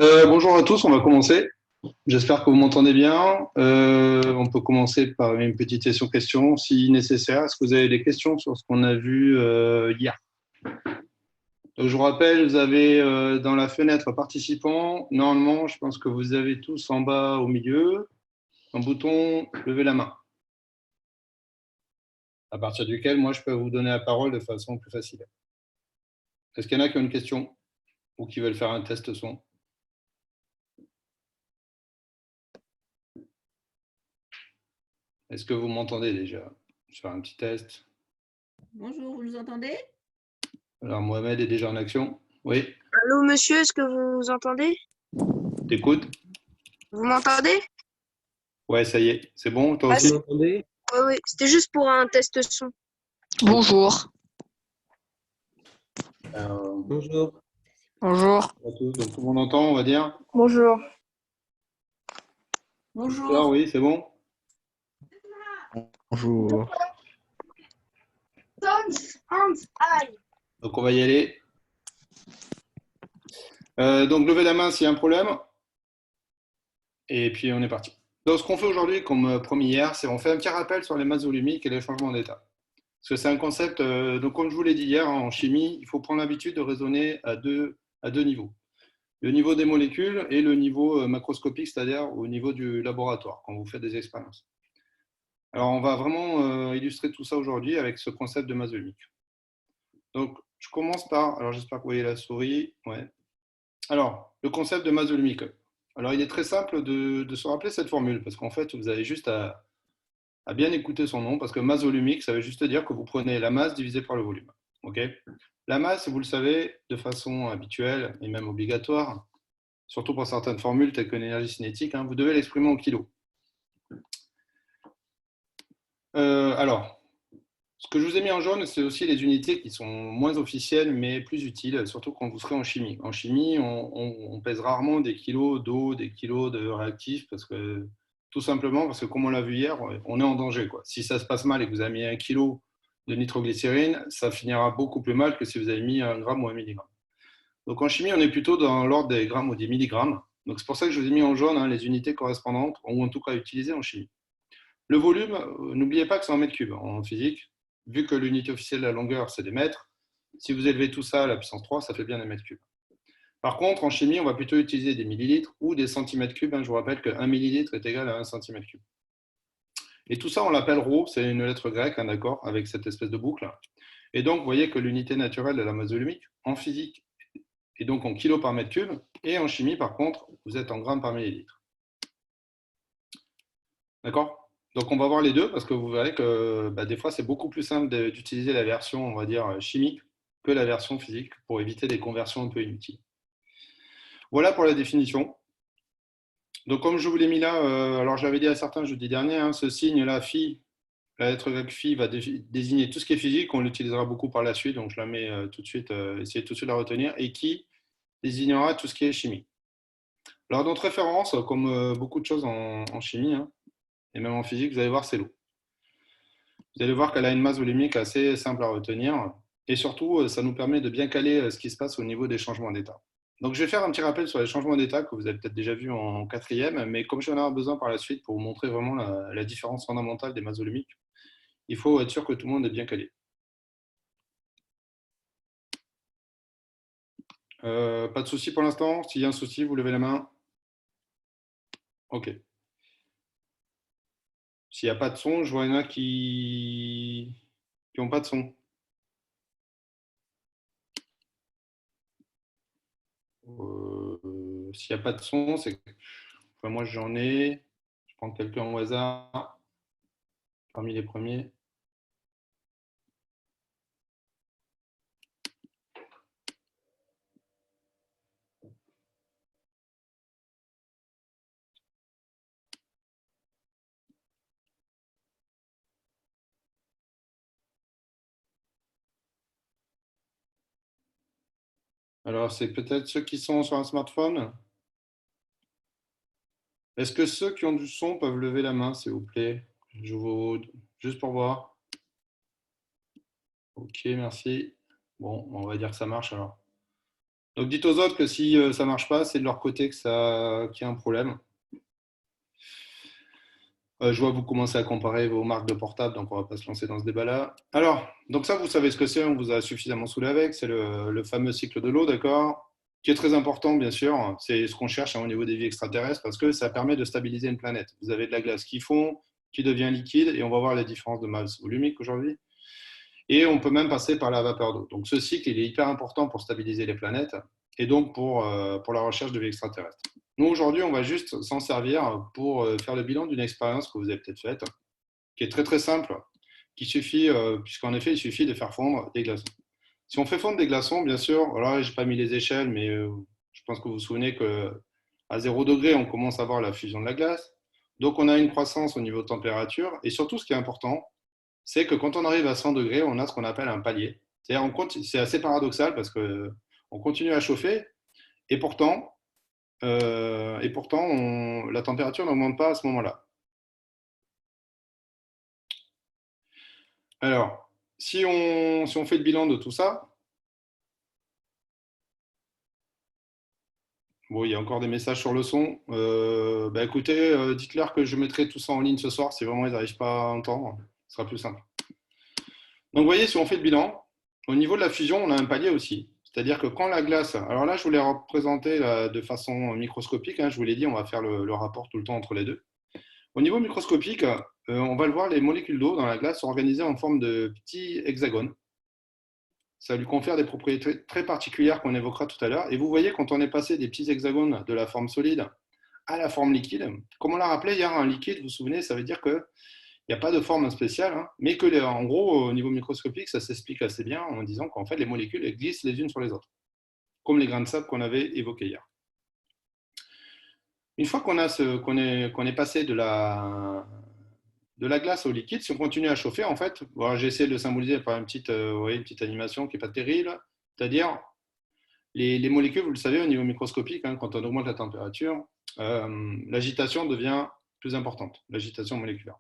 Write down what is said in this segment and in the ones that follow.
Bonjour à tous, on va commencer. J'espère que vous m'entendez bien. On peut commencer par une petite session-question si nécessaire. Est-ce que vous avez des questions sur ce qu'on a vu hier? Donc, je vous rappelle, vous avez dans la fenêtre participants, normalement, je pense que vous avez tous en bas au milieu un bouton lever la main, à partir duquel moi je peux vous donner la parole de façon plus facile. Est-ce qu'il y en a qui ont une question ou qui veulent faire un test son? Est-ce que vous m'entendez déjà? Je vais faire un petit test. Bonjour, vous nous entendez? Alors, Mohamed est déjà en action. Oui, Allô, monsieur, est-ce que vous vous entendez? t'écoutes? Vous m'entendez? Ouais, ça y est. C'est bon, toi Ah, aussi? oui, oui, c'était juste pour un test son. Bonjour. Bonjour Bonjour. à tous. Donc, tout le monde entend, on va dire? Bonjour. Victor, Bonjour. oui, c'est bon? Bonjour. Donc, on va y aller. Donc, levez la main s'il y a un problème. Et puis, on est parti. Donc, ce qu'on fait aujourd'hui, comme promis hier, c'est on fait un petit rappel sur les masses volumiques et les changements d'état. Parce que c'est un concept, donc comme je vous l'ai dit hier, en chimie, il faut prendre l'habitude de raisonner à deux niveaux. Le niveau des molécules et le niveau macroscopique, c'est-à-dire au niveau du laboratoire, quand vous faites des expériences. Alors, on va vraiment illustrer tout ça aujourd'hui avec ce concept de masse volumique. Donc, je commence par, alors j'espère que vous voyez la souris. Ouais. Alors, le concept de masse volumique. Alors, il est très simple de se rappeler cette formule, parce qu'en fait, vous avez juste à bien écouter son nom, parce que masse volumique, ça veut juste dire que vous prenez la masse divisée par le volume. Okay, la masse, vous le savez, de façon habituelle et même obligatoire, surtout pour certaines formules telles que l'énergie cinétique, hein, vous devez l'exprimer en kilos. Alors, ce que je vous ai mis en jaune, c'est aussi les unités qui sont moins officielles, mais plus utiles, surtout quand vous serez en chimie. En chimie, on pèse rarement des kilos d'eau, des kilos de réactifs, parce que tout simplement parce que, comme on l'a vu hier, on est en danger, quoi. Si ça se passe mal et que vous avez mis 1 kilo de nitroglycérine, ça finira beaucoup plus mal que si vous avez mis 1 gramme ou 1 milligramme. Donc en chimie, on est plutôt dans l'ordre des grammes ou des milligrammes. Donc c'est pour ça que je vous ai mis en jaune les unités correspondantes, ou en tout cas utilisées en chimie. Le volume, n'oubliez pas que c'est en mètres cubes en physique. Vu que l'unité officielle de la longueur, c'est des mètres, si vous élevez tout ça à la puissance 3, ça fait bien des mètres cubes. Par contre, en chimie, on va plutôt utiliser des millilitres ou des centimètres cubes. Je vous rappelle que 1 millilitre est égal à 1 centimètre cube. Et tout ça, on l'appelle ρ, c'est une lettre grecque, d'accord, avec cette espèce de boucle. Et donc, vous voyez que l'unité naturelle de la masse volumique, en physique, est donc en kilos par mètre cube, et en chimie, par contre, vous êtes en grammes par millilitre. D'accord? Donc, on va voir les deux, parce que vous verrez que des fois, c'est beaucoup plus simple d'utiliser la version, on va dire, chimique que la version physique, pour éviter des conversions un peu inutiles. Voilà pour la définition. Donc, comme je vous l'ai mis là, alors j'avais dit à certains jeudi dernier, hein, ce signe-là, phi, la lettre grecque phi va désigner tout ce qui est physique, on l'utilisera beaucoup par la suite, donc je la mets tout de suite, essayez tout de suite de la retenir, et qui désignera tout ce qui est chimie. Alors, notre référence, comme beaucoup de choses en chimie, hein, et même en physique, vous allez voir, c'est l'eau. Vous allez voir qu'elle a une masse volumique assez simple à retenir, et surtout, ça nous permet de bien caler ce qui se passe au niveau des changements d'état. Donc, je vais faire un petit rappel sur les changements d'état que vous avez peut-être déjà vu en quatrième, mais comme j'en ai besoin par la suite pour vous montrer vraiment la différence fondamentale des masses volumiques, il faut être sûr que tout le monde est bien calé. Pas de souci pour l'instant. S'il y a un souci, vous levez la main. OK. S'il n'y a pas de son, je vois il y en a qui n'ont pas de son. S'il n'y a pas de son, c'est que enfin, moi j'en ai. Je prends quelqu'un au hasard parmi les premiers. Alors, c'est peut-être ceux qui sont sur un smartphone. Est-ce que ceux qui ont du son peuvent lever la main, s'il vous plaît? Juste pour voir. OK, merci. Bon, on va dire que ça marche alors. Donc dites aux autres que si ça ne marche pas, c'est de leur côté qu'il y a un problème. Je vois que vous commencez à comparer vos marques de portable, donc on ne va pas se lancer dans ce débat-là. Alors, donc ça, vous savez ce que c'est, on vous a suffisamment saoulé avec, c'est le fameux cycle de l'eau, d'accord? Qui est très important, bien sûr, c'est ce qu'on cherche au niveau des vies extraterrestres, parce que ça permet de stabiliser une planète. Vous avez de la glace qui fond, qui devient liquide, et on va voir la différence de masse volumique aujourd'hui. Et on peut même passer par la vapeur d'eau. Donc ce cycle, il est hyper important pour stabiliser les planètes, et donc pour la recherche de vie extraterrestre. Nous, aujourd'hui, on va juste s'en servir pour faire le bilan d'une expérience que vous avez peut-être faite, qui est très très simple, qui suffit, puisqu'en effet, il suffit de faire fondre des glaçons. Si on fait fondre des glaçons, bien sûr, voilà, je n'ai pas mis les échelles, mais je pense que vous vous souvenez qu'à 0 degré, on commence à voir la fusion de la glace. Donc, on a une croissance au niveau de température. Et surtout, ce qui est important, c'est que quand on arrive à 100 degrés, on a ce qu'on appelle un palier. C'est-à-dire, c'est assez paradoxal parce qu'on continue à chauffer et pourtant, la température n'augmente pas à ce moment-là. Alors, si on fait le bilan de tout ça, bon, il y a encore des messages sur le son. Écoutez, dites-leur que je mettrai tout ça en ligne ce soir si vraiment ils n'arrivent pas à entendre. Ce sera plus simple. Donc, vous voyez, si on fait le bilan, au niveau de la fusion, on a un palier aussi. C'est-à-dire que quand la glace, alors là, je vous l'ai représenté de façon microscopique, hein, je vous l'ai dit, on va faire le rapport tout le temps entre les deux. Au niveau microscopique, on va le voir, les molécules d'eau dans la glace sont organisées en forme de petits hexagones. Ça lui confère des propriétés très particulières qu'on évoquera tout à l'heure. Et vous voyez, quand on est passé des petits hexagones de la forme solide à la forme liquide, comme on l'a rappelé hier, un liquide, vous vous souvenez, ça veut dire qu'il n'y a pas de forme spéciale, hein, mais que, en gros, au niveau microscopique, ça s'explique assez bien en disant qu'en fait, les molécules elles glissent les unes sur les autres, comme les grains de sable qu'on avait évoqués hier. Une fois qu'on est passé de la glace au liquide, si on continue à chauffer, en fait, voilà, j'ai essayé de le symboliser par une petite animation qui n'est pas terrible, c'est-à-dire les molécules, vous le savez, au niveau microscopique, hein, quand on augmente la température, l'agitation devient plus importante, l'agitation moléculaire.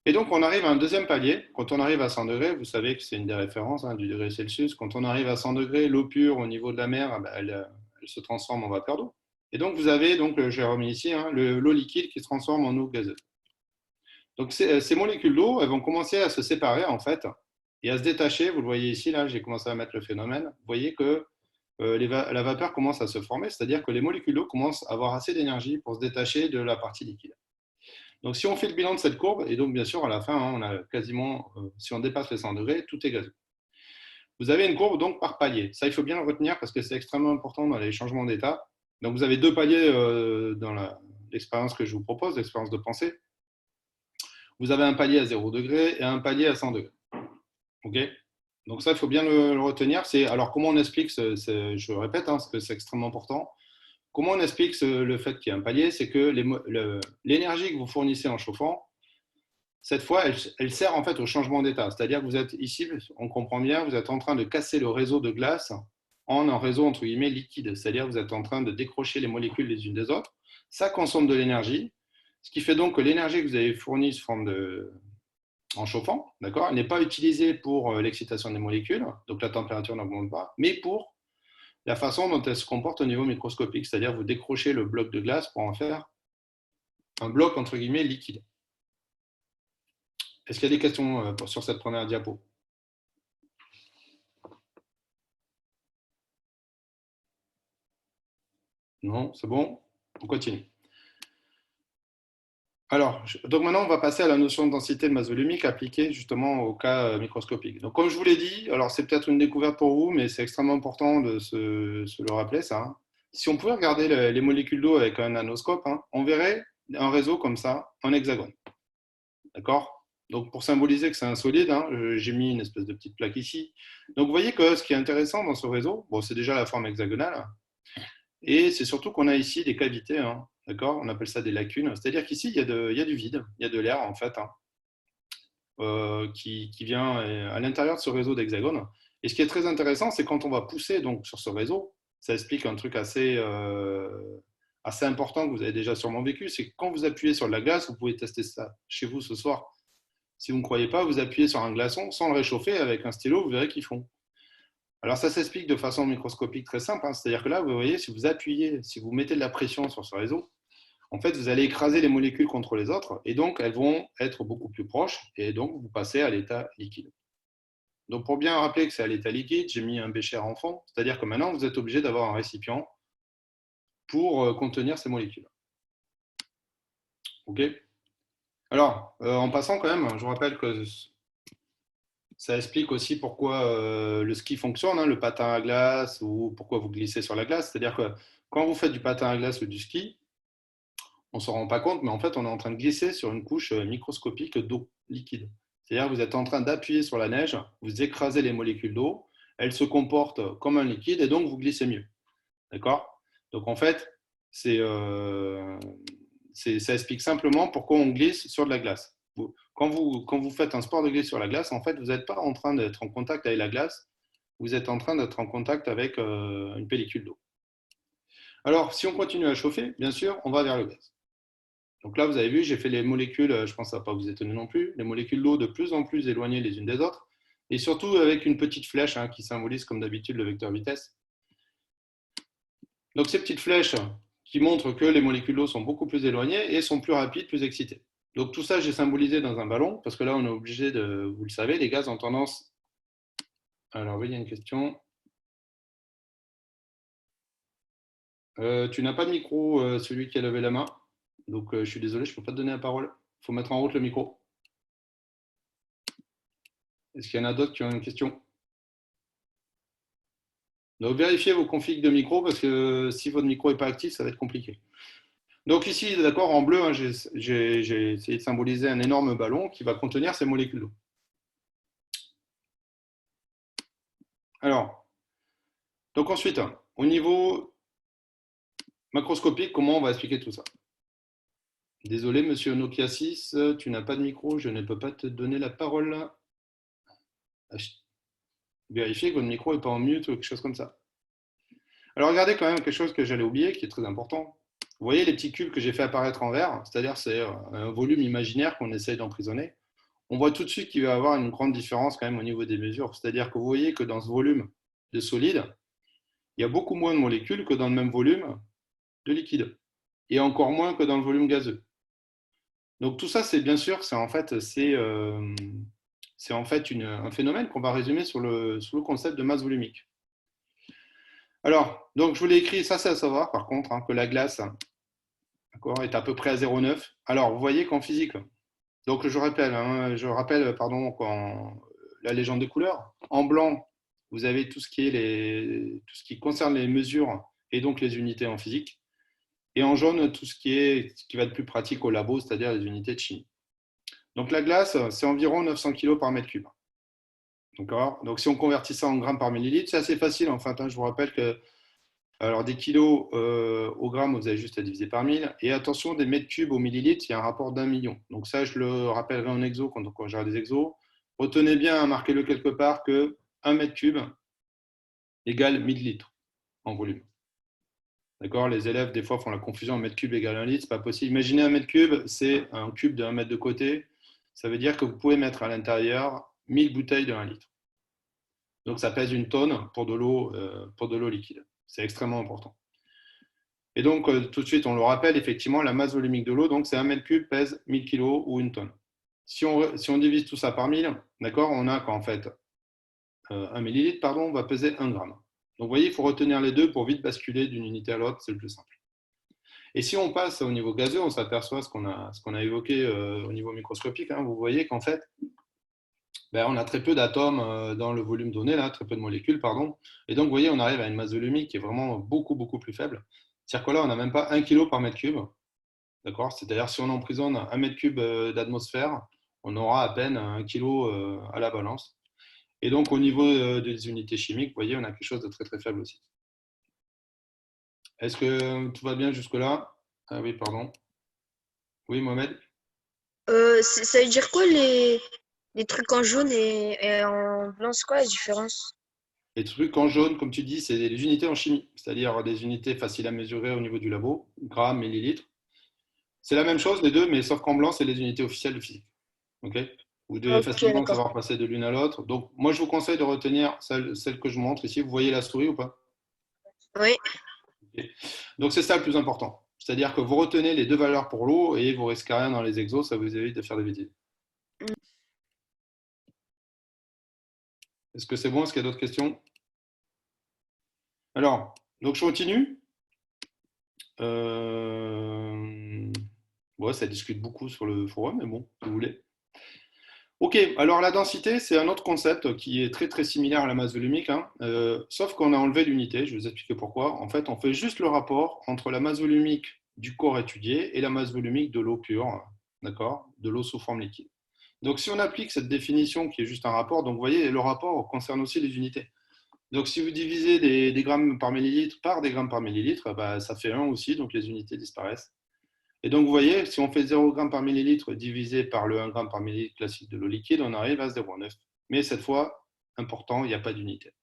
Et donc, on arrive à un deuxième palier. Quand on arrive à 100 degrés, vous savez que c'est une des références du degré Celsius. Quand on arrive à 100 degrés, l'eau pure au niveau de la mer, elle se transforme en vapeur d'eau. Et donc, vous avez, j'ai remis ici, hein, l'eau liquide qui se transforme en eau gazeuse. Donc, ces molécules d'eau, elles vont commencer à se séparer, en fait, et à se détacher. Vous le voyez ici, là, j'ai commencé à mettre le phénomène. Vous voyez que la vapeur commence à se former, c'est-à-dire que les molécules d'eau commencent à avoir assez d'énergie pour se détacher de la partie liquide. Donc, si on fait le bilan de cette courbe, et donc, bien sûr, à la fin, hein, on a quasiment, si on dépasse les 100 degrés, tout est gazeux. Vous avez une courbe, donc, par palier. Ça, il faut bien le retenir parce que c'est extrêmement important dans les changements d'état. Donc, vous avez deux paliers dans l'expérience que je vous propose, l'expérience de pensée. Vous avez un palier à 0 degré et un palier à 100 degrés. OK ? Donc ça, il faut bien le retenir. Alors, comment on explique, je répète, hein, parce que c'est extrêmement important. Comment on explique le fait qu'il y a un palier? C'est que l'énergie que vous fournissez en chauffant, cette fois, elle sert en fait au changement d'état. C'est-à-dire que vous êtes ici, on comprend bien, vous êtes en train de casser le réseau de glace en un réseau entre guillemets liquide. C'est-à-dire que vous êtes en train de décrocher les molécules les unes des autres. Ça consomme de l'énergie, ce qui fait donc que l'énergie que vous avez fournie sous forme en chauffant, d'accord, elle n'est pas utilisée pour l'excitation des molécules, donc la température n'augmente pas, mais pour la façon dont elle se comporte au niveau microscopique, c'est-à-dire vous décrochez le bloc de glace pour en faire un bloc entre guillemets liquide. Est-ce qu'il y a des questions sur cette première diapo? Non, c'est bon? On continue. Alors, donc maintenant, on va passer à la notion de densité de masse volumique appliquée justement au cas microscopique. Donc, comme je vous l'ai dit, alors c'est peut-être une découverte pour vous, mais c'est extrêmement important de se le rappeler, ça. Hein. Si on pouvait regarder les molécules d'eau avec un nanoscope, hein, on verrait un réseau comme ça, en hexagone. D'accord? Donc, pour symboliser que c'est un solide, hein, j'ai mis une espèce de petite plaque ici. Donc, vous voyez que ce qui est intéressant dans ce réseau, bon, c'est déjà la forme hexagonale, et c'est surtout qu'on a ici des cavités, hein, d'accord? On appelle ça des lacunes. C'est-à-dire qu'ici, il y a du vide, il y a de l'air, en fait, hein, qui vient à l'intérieur de ce réseau d'hexagones. Et ce qui est très intéressant, c'est quand on va pousser donc, sur ce réseau, ça explique un truc assez important que vous avez déjà sûrement vécu, c'est que quand vous appuyez sur de la glace, vous pouvez tester ça chez vous ce soir. Si vous ne croyez pas, vous appuyez sur un glaçon sans le réchauffer avec un stylo, vous verrez qu'ils font. Alors ça s'explique de façon microscopique très simple, hein. C'est-à-dire que là, vous voyez, si vous appuyez, si vous mettez de la pression sur ce réseau, en fait, vous allez écraser les molécules contre les autres, et donc elles vont être beaucoup plus proches, et donc vous passez à l'état liquide. Donc pour bien rappeler que c'est à l'état liquide, j'ai mis un bécher en fond, c'est-à-dire que maintenant, vous êtes obligé d'avoir un récipient pour contenir ces molécules. OK? Alors, en passant quand même, je vous rappelle que ça explique aussi pourquoi le ski fonctionne, hein, le patin à glace, ou pourquoi vous glissez sur la glace. C'est-à-dire que quand vous faites du patin à glace ou du ski, on ne s'en rend pas compte, mais en fait, on est en train de glisser sur une couche microscopique d'eau liquide. C'est-à-dire que vous êtes en train d'appuyer sur la neige, vous écrasez les molécules d'eau, elles se comportent comme un liquide et donc vous glissez mieux. D'accord? Donc en fait, ça explique simplement pourquoi on glisse sur de la glace. Quand vous faites un sport de glisse sur la glace, en fait, vous n'êtes pas en train d'être en contact avec la glace, vous êtes en train d'être en contact avec une pellicule d'eau. Alors, si on continue à chauffer, bien sûr, on va vers le gaz. Donc là, vous avez vu, j'ai fait les molécules, je pense que ça ne va pas vous étonner non plus, les molécules d'eau de plus en plus éloignées les unes des autres, et surtout avec une petite flèche hein, qui symbolise comme d'habitude le vecteur vitesse. Donc ces petites flèches qui montrent que les molécules d'eau sont beaucoup plus éloignées et sont plus rapides, plus excitées. Donc tout ça, j'ai symbolisé dans un ballon, parce que là, on est obligé de, vous le savez, les gaz ont tendance... Alors oui, il y a une question. Tu n'as pas de micro, celui qui a levé la main. Donc je suis désolé, je ne peux pas te donner la parole. Il faut mettre en route le micro. Est-ce qu'il y en a d'autres qui ont une question? Donc vérifiez vos configs de micro, parce que si votre micro n'est pas actif, ça va être compliqué. Donc ici, d'accord, en bleu, hein, j'ai essayé de symboliser un énorme ballon qui va contenir ces molécules d'eau. Alors, donc ensuite, au niveau macroscopique, comment on va expliquer tout ça? Désolé, monsieur Nokia 6, tu n'as pas de micro, je ne peux pas te donner la parole. Vérifiez que votre micro n'est pas en mute ou quelque chose comme ça. Alors regardez quand même quelque chose que j'allais oublier, qui est très important. Vous voyez les petits cubes que j'ai fait apparaître en vert, c'est-à-dire c'est un volume imaginaire qu'on essaye d'emprisonner. On voit tout de suite qu'il va y avoir une grande différence quand même au niveau des mesures. C'est-à-dire que vous voyez que dans ce volume de solide, il y a beaucoup moins de molécules que dans le même volume de liquide. Et encore moins que dans le volume gazeux. Donc tout ça, c'est bien sûr, c'est en fait un phénomène qu'on va résumer sous le concept de masse volumique. Alors, donc je vous l'ai écrit, ça c'est à savoir par contre, hein, que la glace est à peu près à 0,9. Alors, vous voyez qu'en physique, donc je rappelle, la légende des couleurs. En blanc, vous avez tout ce qui concerne les mesures et donc les unités en physique. Et en jaune, tout ce qui va être plus pratique au labo, c'est-à-dire les unités de chimie. Donc la glace, c'est environ 900 kg par mètre cube. D'accord? Donc si on convertit ça en grammes par millilitre, c'est assez facile en fait, hein. Je vous rappelle que alors des kilos au gramme, vous avez juste à diviser par 1000. Et attention, des mètres cubes au millilitre, il y a un rapport d'1 million. Donc ça, je le rappellerai en exo quand on gère des exos. Retenez bien, marquez-le quelque part, que 1 mètre cube égale 1000 litres en volume. D'accord? Les élèves, des fois, font la confusion, 1 mètre cube égale 1 litre, c'est pas possible. Imaginez 1 mètre cube, c'est un cube de 1 mètre de côté. Ça veut dire que vous pouvez mettre à l'intérieur 1000 bouteilles de 1 litre. Donc ça pèse une tonne pour de l'eau liquide. C'est extrêmement important. Et donc, tout de suite, on le rappelle, effectivement, la masse volumique de l'eau, donc c'est 1 mètre cube pèse 1000 kg ou une tonne. Si on divise tout ça par 1000, d'accord, on a qu'en fait, 1 millilitre, pardon, va peser 1 gramme. Donc, vous voyez, il faut retenir les deux pour vite basculer d'une unité à l'autre, c'est le plus simple. Et si on passe au niveau gazeux, on s'aperçoit ce qu'on a évoqué au niveau microscopique, hein, vous voyez qu'en fait, on a très peu d'atomes dans le volume donné, là, très peu de molécules, pardon. Et donc, vous voyez, on arrive à une masse volumique qui est vraiment beaucoup, beaucoup plus faible. C'est-à-dire que là, on n'a même pas 1 kg par mètre cube. D'accord? C'est-à-dire, si on emprisonne 1 mètre cube d'atmosphère, on aura à peine 1 kg à la balance. Et donc, au niveau des unités chimiques, vous voyez, on a quelque chose de très, très faible aussi. Est-ce que tout va bien jusque-là? Ah oui, pardon. Oui, Mohamed? Ça veut dire quoi les trucs en jaune et en blanc, c'est quoi la différence? Les trucs en jaune, comme tu dis, c'est les unités en chimie, c'est-à-dire des unités faciles à mesurer au niveau du labo, grammes, millilitres. C'est la même chose, les deux, mais sauf qu'en blanc, c'est les unités officielles de physique. Okay? Vous devez Ok, facilement d'accord. savoir passer de l'une à l'autre. Donc, moi, je vous conseille de retenir celle que je montre ici. Vous voyez la souris ou pas? Oui, Ok. Donc, c'est ça le plus important. C'est-à-dire que vous retenez les deux valeurs pour l'eau et vous risquez rien dans les exos, ça vous évite de faire des bêtises. Est-ce que c'est bon? Est-ce qu'il y a d'autres questions? Alors, donc je continue. Ouais, ça discute beaucoup sur le forum, mais bon, si vous voulez. Ok, alors la densité, c'est un autre concept qui est très très similaire à la masse volumique, hein. Sauf qu'on a enlevé l'unité, je vais vous expliquer pourquoi. En fait, on fait juste le rapport entre la masse volumique du corps étudié et la masse volumique de l'eau pure, d'accord, de l'eau sous forme liquide. Donc si on applique cette définition qui est juste un rapport, donc vous voyez, le rapport concerne aussi les unités. Donc si vous divisez des grammes par millilitre par des grammes par millilitre, bah, ça fait 1 aussi, donc les unités disparaissent. Et donc, vous voyez, si on fait 0 g par millilitre divisé par le 1 g par millilitre classique de l'eau liquide, on arrive à 0,9. Mais cette fois, important, il n'y a pas d'unité.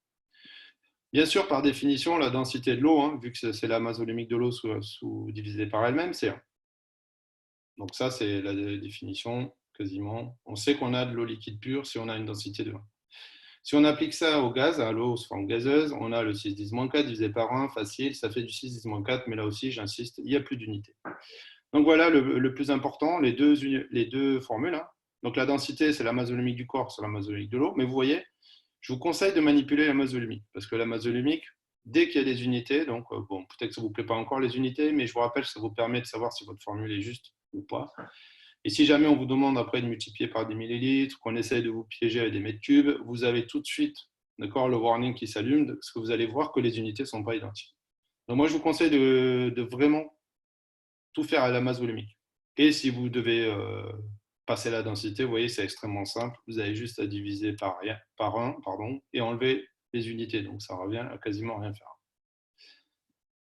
Bien sûr, par définition, la densité de l'eau, hein, vu que c'est la masse volumique de l'eau divisée par elle-même, c'est 1. Donc ça, c'est la définition quasiment. On sait qu'on a de l'eau liquide pure si on a une densité de 1. Si on applique ça au gaz, à l'eau sous forme gazeuse, on a le 6-10-4 divisé par 1, facile, ça fait du 6-10-4, mais là aussi, j'insiste, il n'y a plus d'unité. Donc voilà le plus important, les deux formules, hein. Donc la densité, c'est la masse volumique du corps sur la masse volumique de l'eau. Mais vous voyez, je vous conseille de manipuler la masse volumique. Parce que la masse volumique, dès qu'il y a des unités, donc bon, peut-être que ça ne vous plaît pas encore les unités, mais je vous rappelle, ça vous permet de savoir si votre formule est juste ou pas. Et si jamais on vous demande après de multiplier par des millilitres, qu'on essaye de vous piéger avec des mètres cubes, vous avez tout de suite, d'accord, le warning qui s'allume, parce que vous allez voir que les unités ne sont pas identiques. Donc moi, je vous conseille de vraiment tout faire à la masse volumique. Et si vous devez passer la densité, vous voyez, c'est extrêmement simple. Vous avez juste à diviser par 1 et enlever les unités. Donc ça revient à quasiment rien faire.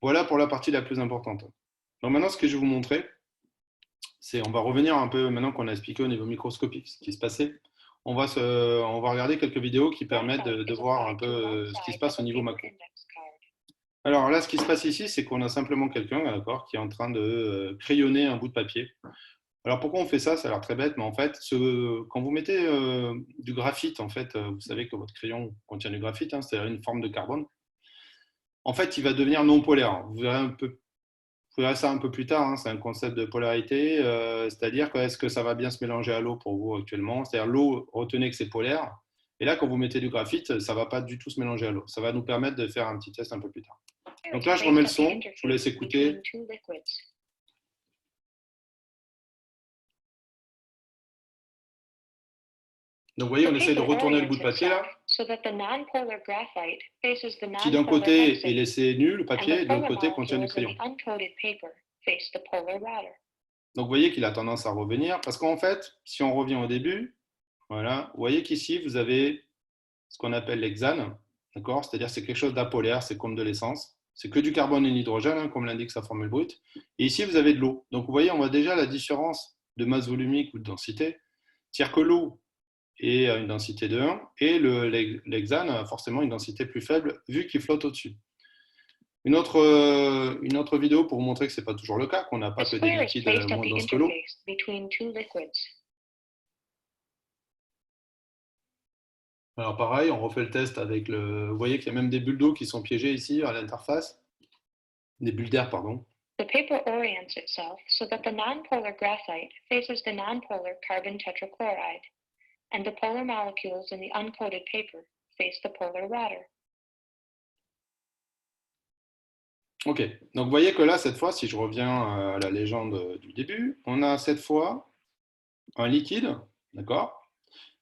Voilà pour la partie la plus importante. Donc maintenant, ce que je vais vous montrer, c'est, on va revenir un peu, maintenant qu'on a expliqué au niveau microscopique ce qui se passait, on va regarder quelques vidéos qui permettent de voir un peu ce qui se passe au niveau macro. Alors là, ce qui se passe ici, c'est qu'on a simplement quelqu'un, d'accord, qui est en train de crayonner un bout de papier. Alors pourquoi on fait ça? Ça a l'air très bête, mais en fait, quand vous mettez du graphite, en fait, vous savez que votre crayon contient du graphite, hein, c'est-à-dire une forme de carbone. En fait, il va devenir non polaire. Vous verrez ça un peu plus tard, hein, c'est un concept de polarité, c'est-à-dire que est-ce que ça va bien se mélanger à l'eau pour vous actuellement? C'est-à-dire l'eau, retenez que c'est polaire, et là, quand vous mettez du graphite, ça ne va pas du tout se mélanger à l'eau. Ça va nous permettre de faire un petit test un peu plus tard. Donc là, je remets le son, je vous laisse écouter. Donc, vous voyez, on essaie de retourner le bout de papier là, qui d'un côté est laissé nu, le papier, et de l'autre côté contient du crayon. Donc, vous voyez qu'il a tendance à revenir, parce qu'en fait, si on revient au début, voilà, vous voyez qu'ici, vous avez ce qu'on appelle l'hexane, d'accord? C'est-à-dire c'est quelque chose d'apolaire, c'est comme de l'essence. C'est que du carbone et de l'hydrogène, hein, comme l'indique sa formule brute. Et ici, vous avez de l'eau. Donc, vous voyez, on voit déjà la différence de masse volumique ou de densité. C'est-à-dire que l'eau est à une densité de 1 et l'hexane a forcément une densité plus faible vu qu'il flotte au-dessus. Une autre vidéo pour vous montrer que ce n'est pas toujours le cas, qu'on n'a pas que des liquides moins denses que l'eau. Alors pareil, on refait le test avec le... Vous voyez qu'il y a même des bulles d'eau qui sont piégées ici à l'interface. Des bulles d'air, pardon. The paper orients itself so that the nonpolar graphite faces the nonpolar carbon tetrachloride, and the polar molecules in the uncoated paper face the polar water. Ok, donc vous voyez que là, cette fois, si je reviens à la légende du début, on a cette fois un liquide, d'accord,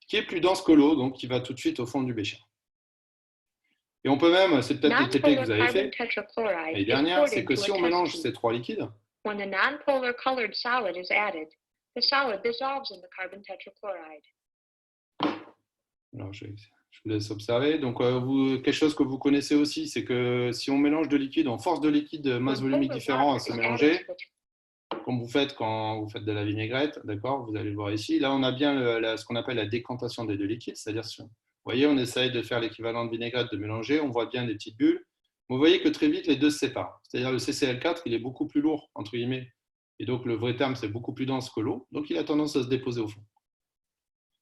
qui est plus dense que l'eau, donc qui va tout de suite au fond du bécher. Et on peut même, c'est peut-être des TP que vous avez fait l'année dernière, c'est que si on mélange ces trois liquides, when the nonpolar colored solid is added, the solid dissolves in the carbon tetrachloride. alors je vous laisse observer. Donc quelque chose que vous connaissez aussi, c'est que si on mélange deux liquides, on force deux liquides de masse volumique différents à se mélanger, comme vous faites quand vous faites de la vinaigrette, d'accord, vous allez le voir ici. Là, on a bien ce qu'on appelle la décantation des deux liquides, c'est-à-dire, vous voyez, on essaye de faire l'équivalent de vinaigrette, de mélanger, on voit bien des petites bulles. Vous voyez que très vite, les deux se séparent. C'est-à-dire le CCl4, il est beaucoup plus lourd, entre guillemets, et donc le vrai terme, c'est beaucoup plus dense que l'eau, donc il a tendance à se déposer au fond.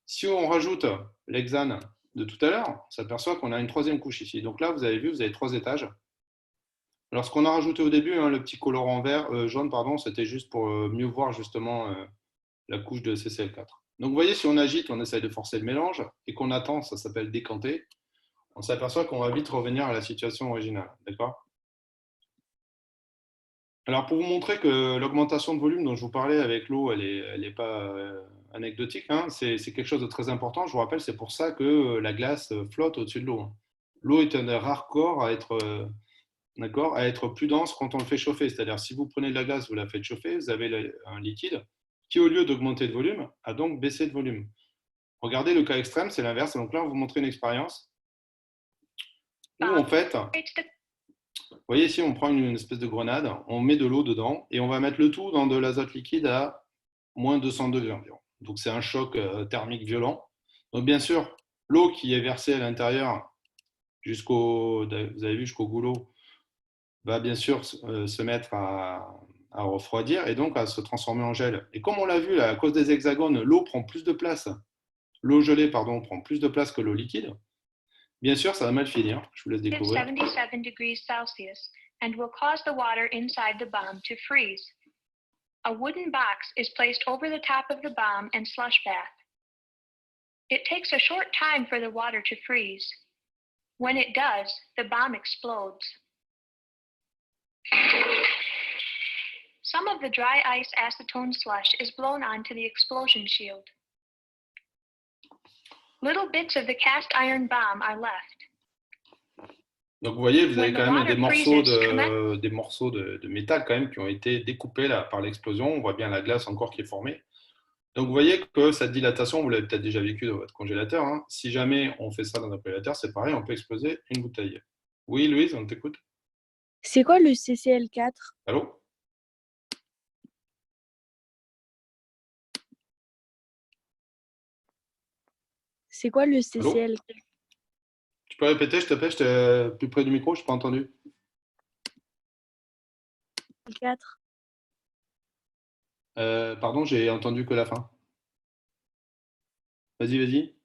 Si on rajoute l'hexane de tout à l'heure, on s'aperçoit qu'on a une troisième couche ici. Donc là, vous avez vu, vous avez 3 étages. Alors, ce qu'on a rajouté au début, hein, le petit colorant jaune, pardon, c'était juste pour mieux voir justement la couche de CCl4. Donc, vous voyez, si on agite, on essaye de forcer le mélange et qu'on attend, ça s'appelle décanter, on s'aperçoit qu'on va vite revenir à la situation originale. D'accord? Alors, pour vous montrer que l'augmentation de volume dont je vous parlais avec l'eau, elle est pas anecdotique, hein, c'est quelque chose de très important. Je vous rappelle, c'est pour ça que la glace flotte au-dessus de l'eau. Hein. L'eau est un des rares corps à être, d'accord, à être plus dense quand on le fait chauffer. C'est-à-dire, si vous prenez de la glace, vous la faites chauffer, vous avez un liquide qui, au lieu d'augmenter de volume, a donc baissé de volume. Regardez le cas extrême, c'est l'inverse. Donc là, on va vous montrer une expérience où, en fait, vous voyez ici, on prend une espèce de grenade, on met de l'eau dedans et on va mettre le tout dans de l'azote liquide à moins 200 degrés environ. Donc c'est un choc thermique violent. Donc bien sûr, l'eau qui est versée à l'intérieur vous avez vu, jusqu'au goulot, va bien sûr se mettre à refroidir et donc à se transformer en gel. Et comme on l'a vu, là, à cause des hexagones, l'eau prend plus de place, l'eau gelée, pardon, prend plus de place que l'eau liquide. Bien sûr, ça va mal finir. Je vous laisse découvrir. 77 degrees Celsius and will cause the water inside the bomb to freeze. A wooden box is placed over the top of the bomb and slush bath. It takes a short time for the water to freeze. When it does, the bomb explodes. Some of the dry ice acetone slush is blown onto the explosion shield. Little bits of the cast iron bomb are left. Donc vous voyez, vous avez quand même des morceaux de métal quand même qui ont été découpés là, par l'explosion. On voit bien la glace encore qui est formée. Donc vous voyez que cette dilatation, vous l'avez peut-être déjà vécu dans votre congélateur. Hein. Si jamais on fait ça dans un congélateur, c'est pareil, on peut exploser une bouteille. Oui, Louise, on t'écoute. C'est quoi le CCl4? Allô? C'est quoi le CCl4? Tu peux répéter, je te plaît, j'étais plus près du micro, je n'ai pas entendu. 4. Pardon, j'ai entendu que la fin. Vas-y, vas-y.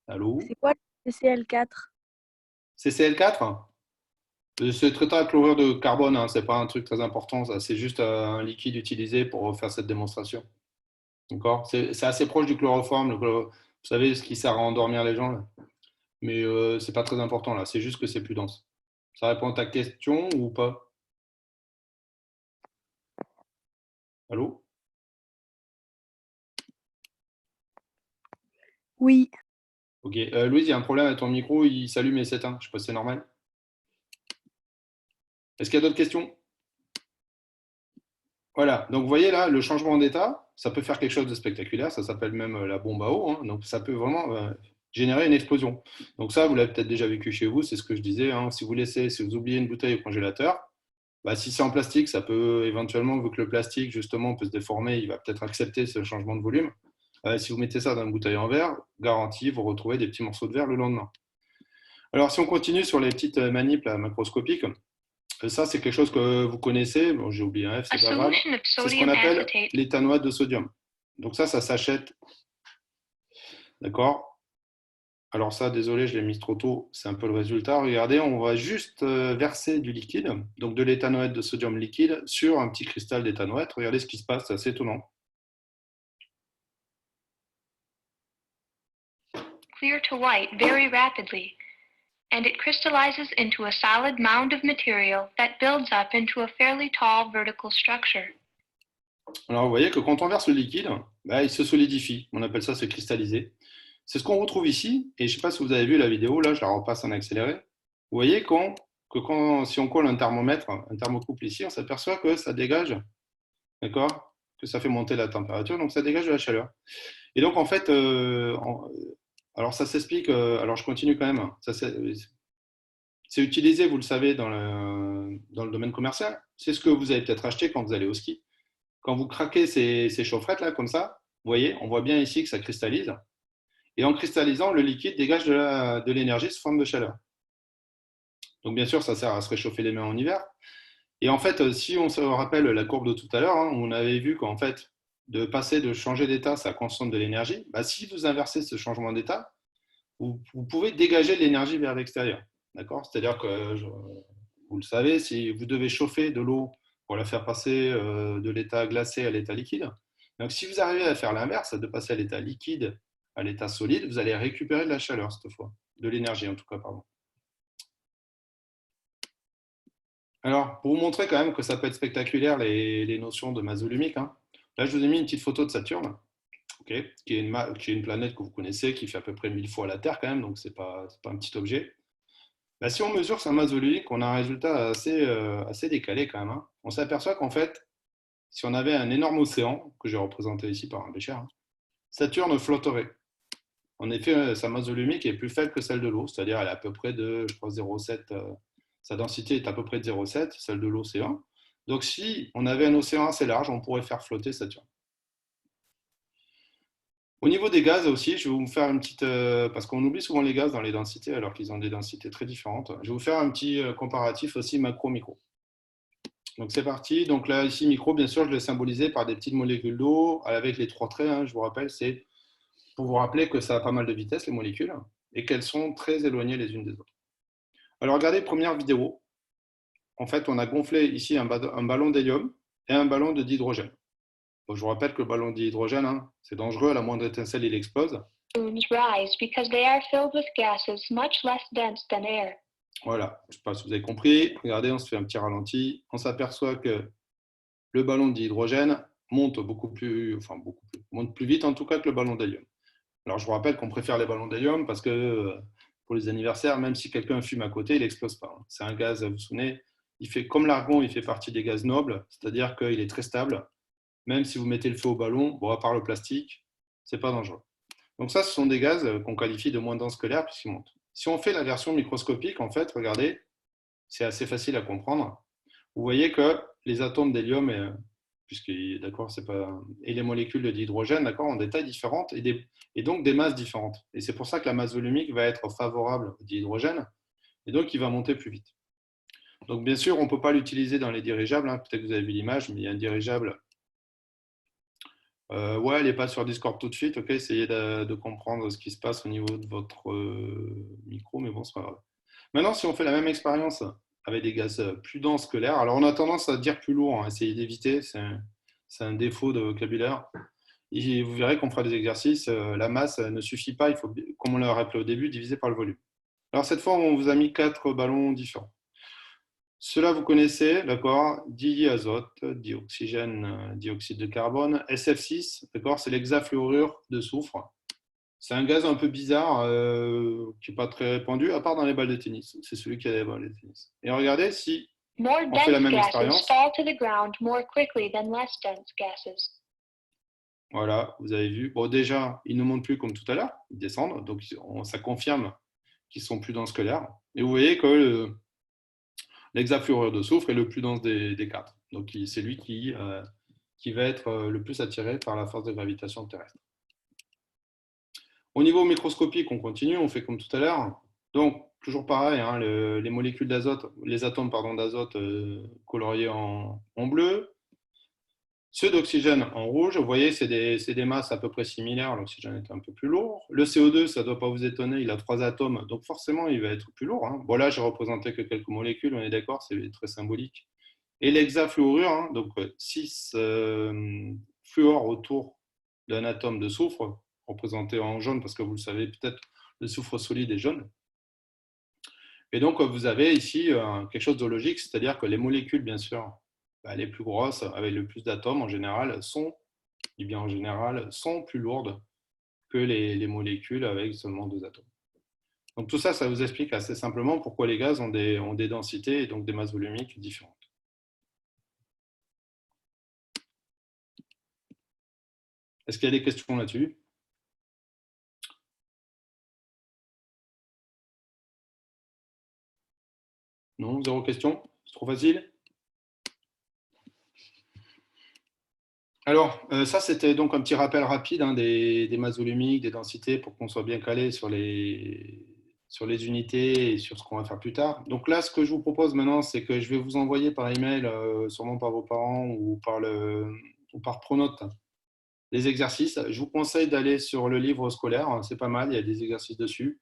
Allô? C'est quoi le CCl4? CCl4? C'est traité à chlorure de carbone, hein, c'est pas un truc très important, ça. C'est juste un liquide utilisé pour faire cette démonstration. D'accord? C'est assez proche du chloroforme, vous savez, ce qui sert à endormir les gens, là. Mais c'est pas très important là, c'est juste que c'est plus dense. Ça répond à ta question ou pas? Allô? Oui. Ok. Louise, il y a un problème avec ton micro, il s'allume et s'éteint. Je sais pas si c'est normal. Est-ce qu'il y a d'autres questions? Voilà. Donc, vous voyez là, le changement d'état, ça peut faire quelque chose de spectaculaire. Ça s'appelle même la bombe à eau. Hein. Donc, ça peut vraiment générer une explosion. Donc, ça, vous l'avez peut-être déjà vécu chez vous. C'est ce que je disais. Hein. Si vous oubliez une bouteille au congélateur, bah, si c'est en plastique, ça peut éventuellement, vu que le plastique, justement, peut se déformer, il va peut-être accepter ce changement de volume. Si vous mettez ça dans une bouteille en verre, garantie, vous retrouvez des petits morceaux de verre le lendemain. Alors, si on continue sur les petites manips macroscopiques, ça, c'est quelque chose que vous connaissez. Bon, j'ai oublié un F, c'est pas grave. C'est ce qu'on appelle l'éthanoate de sodium. Donc ça s'achète. D'accord? Alors ça, désolé, je l'ai mis trop tôt. C'est un peu le résultat. Regardez, on va juste verser du liquide, donc de l'éthanoate de sodium liquide, sur un petit cristal d'éthanoate. Regardez ce qui se passe, c'est assez étonnant. Clear to white very rapidly, and it crystallizes into a solid mound of material that builds up into a fairly tall vertical structure. Alors, vous voyez que quand on verse le liquide, bah, il se solidifie. On appelle ça se cristalliser. C'est ce qu'on retrouve ici. Et je ne sais pas si vous avez vu la vidéo, là, je la repasse en accéléré. Vous voyez si on colle un thermomètre, un thermocouple ici, on s'aperçoit que ça dégage, d'accord, que ça fait monter la température, donc ça dégage de la chaleur. Et donc, en fait, alors ça s'explique, alors je continue quand même, c'est utilisé, vous le savez, dans le domaine commercial. C'est ce que vous avez peut-être acheté quand vous allez au ski. Quand vous craquez ces chaufferettes là, comme ça, vous voyez, on voit bien ici que ça cristallise. Et en cristallisant, le liquide dégage de l'énergie sous forme de chaleur. Donc bien sûr, ça sert à se réchauffer les mains en hiver. Et en fait, si on se rappelle la courbe de tout à l'heure, hein, on avait vu qu'en fait, de changer d'état, ça consomme de l'énergie. Bah, si vous inversez ce changement d'état, vous pouvez dégager de l'énergie vers l'extérieur. D'accord? C'est-à-dire que, vous le savez, si vous devez chauffer de l'eau pour la faire passer de l'état glacé à l'état liquide, donc si vous arrivez à faire l'inverse, de passer à l'état liquide à l'état solide, vous allez récupérer de la chaleur cette fois, de l'énergie en tout cas, pardon. Alors, pour vous montrer quand même que ça peut être spectaculaire, les notions de masse volumique, hein, là, je vous ai mis une petite photo de Saturne, okay, qui est une planète que vous connaissez, qui fait à peu près 1000 fois la Terre quand même, donc ce n'est pas un petit objet. Bah, si on mesure sa masse volumique, on a un résultat assez décalé quand même. Hein. On s'aperçoit qu'en fait, si on avait un énorme océan, que j'ai représenté ici par un bécher, hein, Saturne flotterait. En effet, sa masse volumique est plus faible que celle de l'eau, c'est-à-dire elle est à peu près de, je crois, 0,7. Sa densité est à peu près de 0,7, celle de l'eau c'est 1. Donc si on avait un océan assez large, on pourrait faire flotter Saturne. Au niveau des gaz aussi, je vais vous faire une petite, parce qu'on oublie souvent les gaz dans les densités alors qu'ils ont des densités très différentes. Je vais vous faire un petit comparatif aussi macro-micro. Donc c'est parti. Donc là ici micro, bien sûr, je l'ai symbolisé par des petites molécules d'eau avec les 3 traits. Hein, je vous rappelle, c'est pour vous rappeler que ça a pas mal de vitesse les molécules et qu'elles sont très éloignées les unes des autres. Alors regardez, première vidéo. En fait, on a gonflé ici un ballon d'hélium et un ballon d'hydrogène. Donc, je vous rappelle que le ballon d'hydrogène, hein, c'est dangereux, à la moindre étincelle, il explose. Balloons rise because they are filled with gases much less dense than air. Voilà, je ne sais pas si vous avez compris. Regardez, on se fait un petit ralenti. On s'aperçoit que le ballon d'hydrogène monte monte plus vite en tout cas que le ballon d'hélium. Alors, je vous rappelle qu'on préfère les ballons d'hélium parce que pour les anniversaires, même si quelqu'un fume à côté, il n'explose pas. C'est un gaz, vous vous souvenez, il fait comme l'argon, il fait partie des gaz nobles, c'est-à-dire qu'il est très stable. Même si vous mettez le feu au ballon, bon, à part le plastique, ce n'est pas dangereux. Donc ça, ce sont des gaz qu'on qualifie de moins denses que l'air puisqu'ils montent. Si on fait la version microscopique, en fait, regardez, c'est assez facile à comprendre. Vous voyez que les atomes d'hélium, d'accord, c'est pas, et les molécules d'hydrogène, d'accord, ont des tailles différentes et donc des masses différentes. Et c'est pour ça que la masse volumique va être favorable au d'hydrogène et donc il va monter plus vite. Donc bien sûr, on ne peut pas l'utiliser dans les dirigeables. Hein. Peut-être que vous avez vu l'image, mais il y a un dirigeable. Ouais, elle n'est pas sur Discord tout de suite. Ok, essayez de comprendre ce qui se passe au niveau de votre micro, mais bon, c'est pas grave. Maintenant, si on fait la même expérience avec des gaz plus denses que l'air, alors on a tendance à dire plus lourd, hein, essayez d'éviter, c'est un défaut de vocabulaire. Et vous verrez qu'on fera des exercices, la masse ne suffit pas, il faut, comme on l'a rappelé au début, diviser par le volume. Alors cette fois, on vous a mis 4 ballons différents. Cela, vous connaissez, d'accord, diazote, dioxygène, dioxyde de carbone, SF6, d'accord, c'est l'hexafluorure de soufre. C'est un gaz un peu bizarre qui n'est pas très répandu, à part dans les balles de tennis. C'est celui qui a les balles de tennis. Et regardez si More on fait la dense même gases expérience. fall to the ground more quickly than less dense gases. Voilà, vous avez vu. Bon, déjà, ils ne montent plus comme tout à l'heure, ils descendent, donc ça confirme qu'ils sont plus denses que l'air. Et vous voyez que l'hexafluorure de soufre est le plus dense des 4. Donc c'est lui qui va être le plus attiré par la force de gravitation terrestre. Au niveau microscopique, on continue, on fait comme tout à l'heure. Donc, toujours pareil, hein, les molécules d'azote, les atomes d'azote coloriés en bleu. Ceux d'oxygène en rouge, vous voyez, c'est des masses à peu près similaires. L'oxygène est un peu plus lourd. Le CO2, ça ne doit pas vous étonner, il a 3 atomes, donc forcément, il va être plus lourd. Hein. Bon, là, j'ai représenté que quelques molécules, on est d'accord, c'est très symbolique. Et l'hexafluorure, hein, donc 6 fluores autour d'un atome de soufre, représenté en jaune, parce que vous le savez peut-être, le soufre solide est jaune. Et donc, vous avez ici quelque chose de logique, c'est-à-dire que les molécules, bien sûr, les plus grosses, avec le plus d'atomes en général, sont plus lourdes que les molécules avec seulement 2 atomes. Donc tout ça, ça vous explique assez simplement pourquoi les gaz ont des densités et donc des masses volumiques différentes. Est-ce qu'il y a des questions là-dessus? Non, 0 question? C'est trop facile? Alors, ça, c'était donc un petit rappel rapide hein, des masses volumiques, des densités, pour qu'on soit bien calé sur les sur les unités et sur ce qu'on va faire plus tard. Donc là, ce que je vous propose maintenant, c'est que je vais vous envoyer par email, sûrement par vos parents ou par Pronote, les exercices. Je vous conseille d'aller sur le livre scolaire, hein, c'est pas mal, il y a des exercices dessus.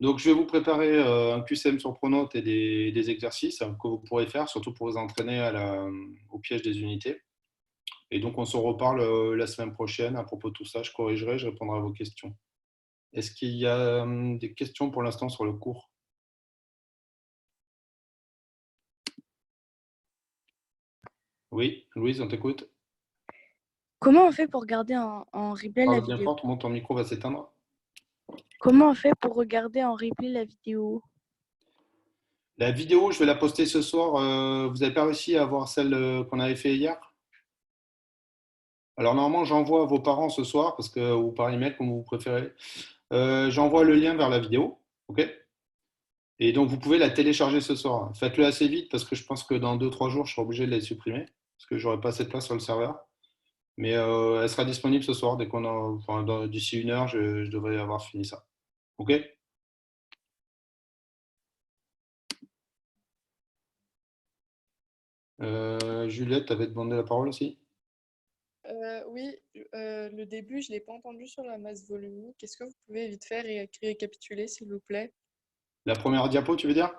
Donc je vais vous préparer un QCM sur Pronote et des exercices que vous pourrez faire, surtout pour vous entraîner au piège des unités. Et donc on se reparle la semaine prochaine à propos de tout ça. Je corrigerai, je répondrai à vos questions. Est-ce qu'il y a des questions pour l'instant sur le cours? Oui, Louise, on t'écoute. Comment on fait pour regarder en replay la Parle bien vidéo? fort, tout le monde, ton micro va s'éteindre. Comment on fait pour regarder en replay la vidéo? La vidéo, je vais la poster ce soir. Vous n'avez pas réussi à voir celle qu'on avait fait hier? Alors normalement, j'envoie à vos parents ce soir, ou par email, comme vous préférez. J'envoie le lien vers la vidéo. OK? Et donc, vous pouvez la télécharger ce soir. Faites-le assez vite parce que je pense que dans 2-3 jours, je serai obligé de les supprimer parce que j'aurai pas assez de place sur le serveur. Mais elle sera disponible ce soir dès qu'on a, enfin, d'ici 1 heure, je devrais avoir fini ça. OK? Juliette, tu avais demandé la parole aussi? Oui, le début, je ne l'ai pas entendu sur la masse volumique. Est-ce que vous pouvez vite faire et récapituler, s'il vous plaît? La première diapo, tu veux dire?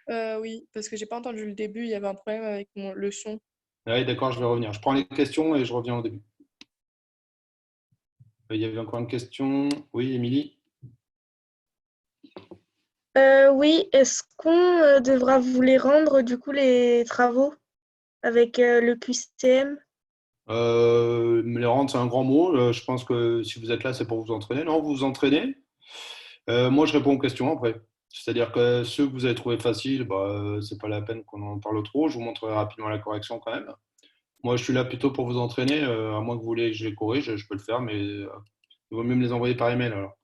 Oui, parce que j'ai pas entendu le début, il y avait un problème avec le son. Oui, d'accord, je vais revenir. Je prends les questions et je reviens au début. Il y avait encore une question. Oui, Émilie? Oui, est-ce qu'on devra vous les rendre, du coup, les travaux avec le QCM? Me les rendre, c'est un grand mot. Je pense que si vous êtes là, c'est pour vous entraîner. Non, vous vous entraînez. Moi, je réponds aux questions après. C'est-à-dire que ceux que vous avez trouvés faciles, c'est pas la peine qu'on en parle trop. Je vous montrerai rapidement la correction quand même. Moi, je suis là plutôt pour vous entraîner. À moins que vous voulez que je les corrige, je peux le faire, mais il vaut mieux me les envoyer par email alors.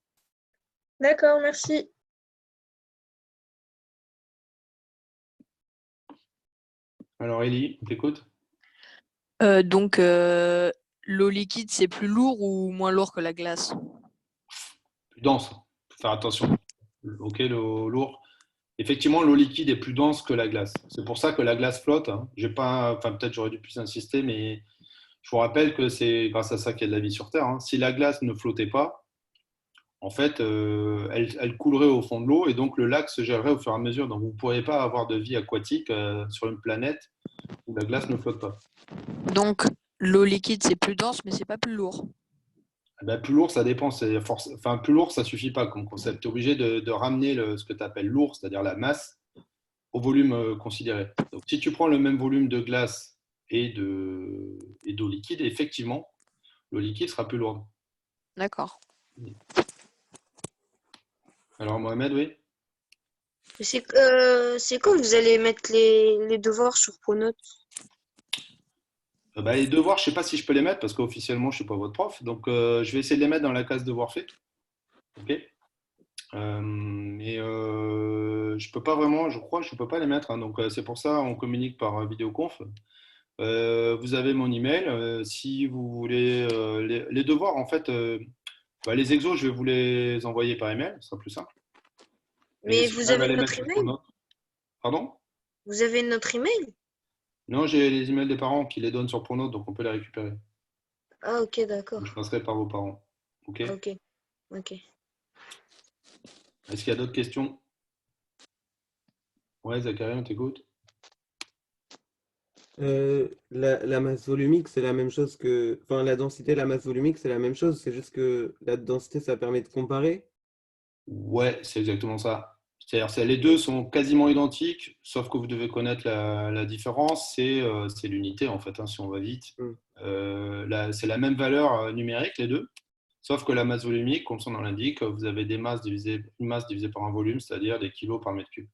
D'accord, merci. Alors, Ellie, on t'écoute? Donc, l'eau liquide, c'est plus lourd ou moins lourd que la glace? Plus dense. Faut faire attention. Ok, l'eau lourd. Effectivement, l'eau liquide est plus dense que la glace. C'est pour ça que la glace flotte, hein. J'ai pas, enfin, peut-être j'aurais dû plus insister, mais je vous rappelle que c'est grâce à ça qu'il y a de la vie sur Terre, hein. Si la glace ne flottait pas, en fait, elle coulerait au fond de l'eau et donc le lac se gérerait au fur et à mesure. Donc vous ne pourriez pas avoir de vie aquatique sur une planète où la glace ne flotte pas. Donc, l'eau liquide, c'est plus dense, mais c'est pas plus lourd. Eh ben, plus lourd, ça dépend. Enfin, plus lourd, ça suffit pas comme concept. Tu es obligé de ramener ce que tu appelles lourd, c'est-à-dire la masse, au volume considéré. Donc, si tu prends le même volume de glace et d'eau liquide, effectivement, l'eau liquide sera plus lourde. D'accord. Alors, Mohamed, oui? C'est quand vous allez mettre les devoirs sur Pronote? Les devoirs, je ne sais pas si je peux les mettre parce qu'officiellement, je ne suis pas votre prof. Donc, je vais essayer de les mettre dans la case devoirs faits. OK? Mais je peux pas vraiment, je crois que je ne peux pas les mettre, hein. Donc, c'est pour ça on communique par vidéoconf. Vous avez mon email. Si vous voulez les devoirs, en fait, les exos, je vais vous les envoyer par email, ce sera plus simple. Mais si vous arrive à avez les notre mettre sur email? Pronote- Pardon? Vous avez notre email? Non, j'ai les emails des parents qui les donnent sur Pronote, donc on peut les récupérer. Ah, ok, d'accord. Donc, je passerai par vos parents. OK? Ok, ok. Est-ce qu'il y a d'autres questions? Ouais, Zachary, on t'écoute. La masse volumique, c'est la même chose que... Enfin, la densité et la masse volumique, c'est la même chose. C'est juste que la densité, ça permet de comparer. Ouais, c'est exactement ça. C'est-à-dire que les deux sont quasiment identiques, sauf que vous devez connaître la différence, c'est l'unité en fait, hein, si on va vite. Hmm. C'est la même valeur numérique, les deux, sauf que la masse volumique, comme son nom l'indique, vous avez une masse divisée par un volume, c'est-à-dire des kilos par mètre cube.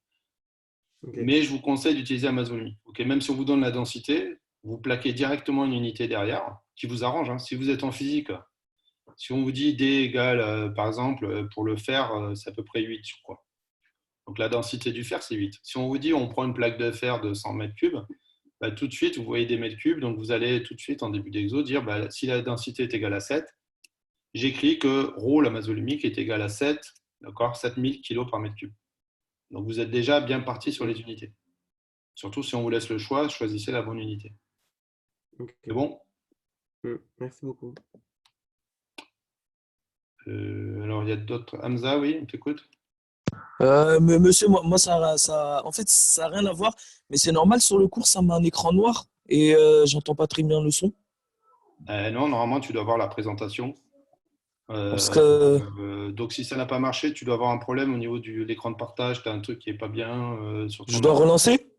Ok. Mais je vous conseille d'utiliser la masse volumique. Ok, même si on vous donne la densité, vous plaquez directement une unité derrière qui vous arrange, hein. Si vous êtes en physique, si on vous dit D égale, par exemple, pour le fer, c'est à peu près 8, je crois. Donc la densité du fer, c'est 8. Si on vous dit on prend une plaque de fer de 100 mètres cubes, tout de suite, vous voyez des mètres cubes, donc vous allez tout de suite, en début d'exo, dire si la densité est égale à 7, j'écris que ρ, la masse volumique, est égale à 7 d'accord, 7000 kg par mètre cube. Donc, vous êtes déjà bien parti sur les unités. Surtout si on vous laisse le choix, choisissez la bonne unité. Ok. C'est bon? Merci beaucoup. Alors, il y a d'autres. Hamza, oui, on t'écoute. Mais monsieur, moi en fait, ça n'a rien à voir, mais c'est normal, sur le cours, ça met un écran noir et j'entends pas très bien le son. Non, normalement, tu dois avoir la présentation. Parce que Donc, si ça n'a pas marché, tu dois avoir un problème au niveau de l'écran de partage. Tu as un truc qui n'est pas bien sur je ton dois relancer?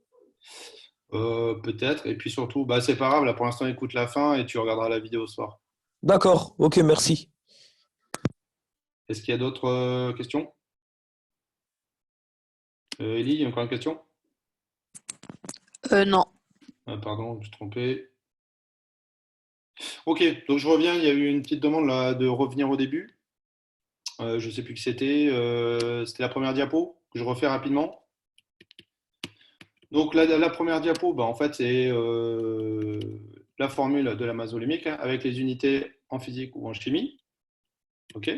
peut-être. Et puis surtout, bah, c'est pas grave. Là, pour l'instant, écoute la fin et tu regarderas la vidéo ce soir. D'accord, ok, merci. Est-ce qu'il y a d'autres questions? Ellie, il y a encore une question? Non. Pardon, je me suis trompé. Ok, donc je reviens. Il y a eu une petite demande là, de revenir au début. Je ne sais plus qui c'était. C'était la première diapo que je refais rapidement. Donc la première diapo, bah, en fait, c'est la formule de la masse volumique hein, avec les unités en physique ou en chimie. Ok.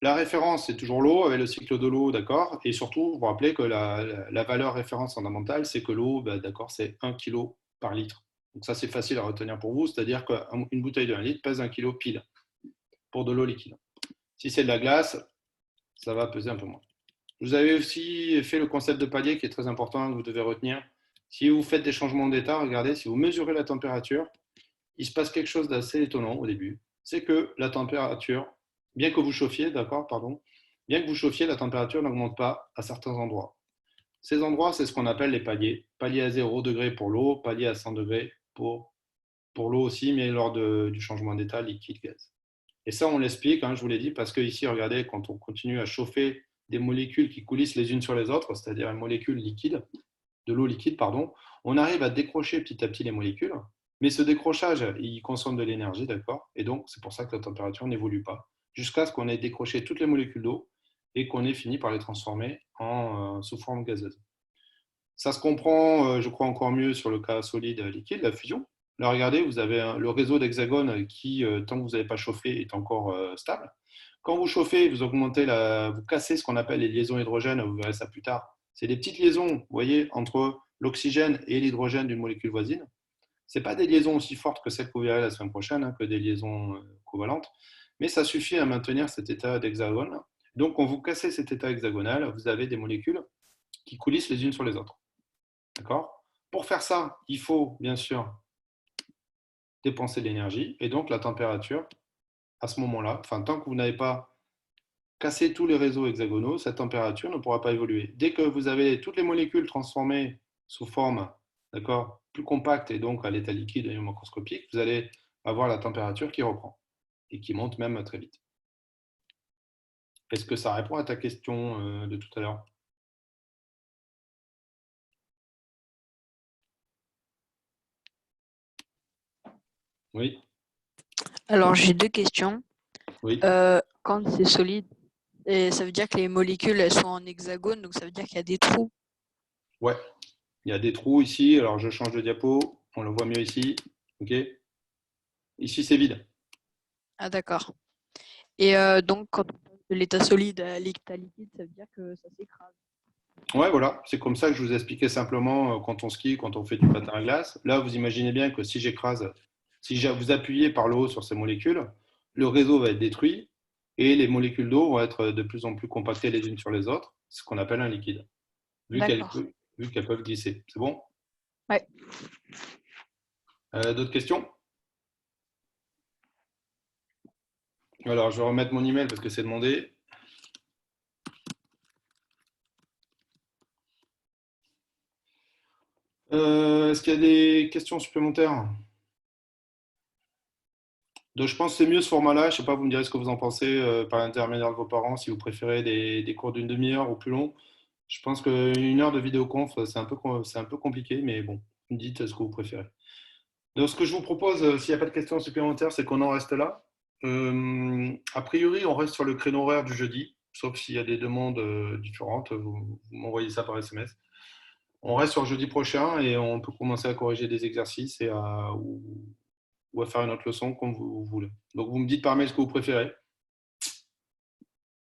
La référence, c'est toujours l'eau, avec le cycle de l'eau, d'accord. Et surtout, vous vous rappelez que la valeur référence fondamentale, c'est que l'eau, bah, d'accord, c'est 1 kg par litre. Donc ça, c'est facile à retenir pour vous, c'est-à-dire qu'une bouteille de 1 litre pèse 1 kg pile pour de l'eau liquide. Si c'est de la glace, ça va peser un peu moins. Vous avez aussi fait le concept de palier qui est très important, que vous devez retenir. Si vous faites des changements d'état, regardez, si vous mesurez la température, il se passe quelque chose d'assez étonnant au début. C'est que la température, bien que vous chauffiez, d'accord, pardon, bien que vous chauffiez, la température n'augmente pas à certains endroits. Ces endroits, c'est ce qu'on appelle les paliers. Palier à 0 degré pour l'eau, palier à 100 degrés pour l'eau aussi, mais lors du changement d'état liquide-gaz. Et ça, on l'explique, hein, je vous l'ai dit, parce que ici, regardez, quand on continue à chauffer des molécules qui coulissent les unes sur les autres, c'est-à-dire une molécule liquide, de l'eau liquide, pardon, on arrive à décrocher petit à petit les molécules, mais ce décrochage, il consomme de l'énergie, d'accord? Et donc, c'est pour ça que la température n'évolue pas, jusqu'à ce qu'on ait décroché toutes les molécules d'eau et qu'on ait fini par les transformer sous forme gazeuse. Ça se comprend, je crois, encore mieux sur le cas solide-liquide, la fusion. Là, regardez, vous avez le réseau d'hexagones qui, tant que vous n'avez pas chauffé, est encore stable. Quand vous chauffez, vous augmentez vous cassez ce qu'on appelle les liaisons hydrogène, vous verrez ça plus tard. C'est des petites liaisons, vous voyez, entre l'oxygène et l'hydrogène d'une molécule voisine. Ce n'est pas des liaisons aussi fortes que celles que vous verrez la semaine prochaine, hein, que des liaisons covalentes, mais ça suffit à maintenir cet état d'hexagone. Donc, quand vous cassez cet état hexagonal, vous avez des molécules qui coulissent les unes sur les autres. D'accord? Pour faire ça, il faut bien sûr dépenser de l'énergie et donc la température à ce moment-là, enfin tant que vous n'avez pas cassé tous les réseaux hexagonaux, cette température ne pourra pas évoluer. Dès que vous avez toutes les molécules transformées sous forme, d'accord, plus compacte et donc à l'état liquide et macroscopique, vous allez avoir la température qui reprend et qui monte même très vite. Est-ce que ça répond à ta question de tout à l'heure? Oui. Alors, j'ai deux questions. Oui. Quand c'est solide, et ça veut dire que les molécules elles sont en hexagone, donc ça veut dire qu'il y a des trous. Ouais, il y a des trous ici. Alors, je change de diapo. On le voit mieux ici. OK. Ici, c'est vide. Ah, d'accord. Et donc, quand on passe de l'état solide à l'état liquide, ça veut dire que ça s'écrase. Ouais, voilà. C'est comme ça que je vous expliquais simplement quand on skie, quand on fait du patin à glace. Là, vous imaginez bien que si j'écrase, si vous appuyez par le haut sur ces molécules, le réseau va être détruit et les molécules d'eau vont être de plus en plus compactées les unes sur les autres, ce qu'on appelle un liquide, vu D'accord. qu'elles peuvent glisser. C'est bon? Ouais. D'autres questions? Alors, je vais remettre mon email parce que c'est demandé. Est-ce qu'il y a des questions supplémentaires? Donc, je pense que c'est mieux ce format-là. Je ne sais pas, vous me direz ce que vous en pensez par l'intermédiaire de vos parents, si vous préférez des cours d'une demi-heure ou plus long. Je pense qu'une heure de vidéoconf, c'est un peu compliqué, mais bon, vous me dites ce que vous préférez. Donc, ce que je vous propose, s'il n'y a pas de questions supplémentaires, c'est qu'on en reste là. A priori, on reste sur le créneau horaire du jeudi, sauf s'il y a des demandes différentes, vous m'envoyez ça par SMS. On reste sur jeudi prochain et on peut commencer à corriger des exercices ou à faire une autre leçon comme vous voulez. Donc, vous me dites par mail ce que vous préférez